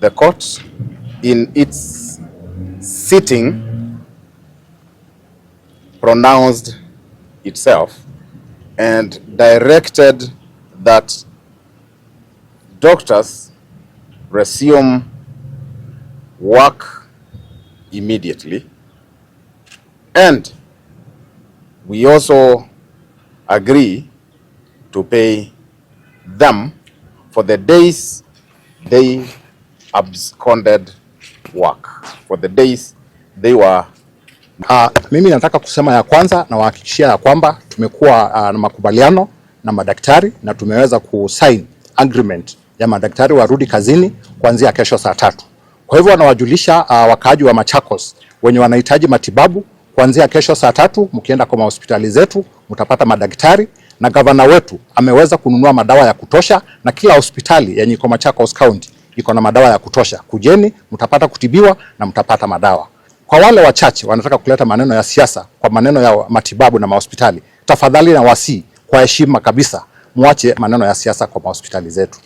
the court in its sitting pronounced itself and directed that doctors resume work immediately, and we also agree to pay them for the days they absconded work, for the days they were. Mimi nataka kusema ya kwanza na wahakikishia ya kwamba tumekuwa na makubaliano na madaktari na tumeweza kusign agreement ya madaktari warudi kazini kuanzia kesho saa 3. Kwa hivyo wanawajulisha wakaaji wa Machakos wenye wanahitaji matibabu kuanzia kesho saa 3, mkienda kwa hospitali zetu mtapata madaktari, na gavana wetu ameweza kununua madawa ya kutosha, na kila hospitali yenye iko Machakos County iko na madawa ya kutosha. Kujeni mtapata kutibiwa na mtapata madawa. Kwa wale wachache wanataka kuleta maneno ya siasa kwa maneno ya matibabu na mahospitali, tafadhali na wasi kwa heshima kabisa muache maneno ya siasa kwa mahospitali zetu.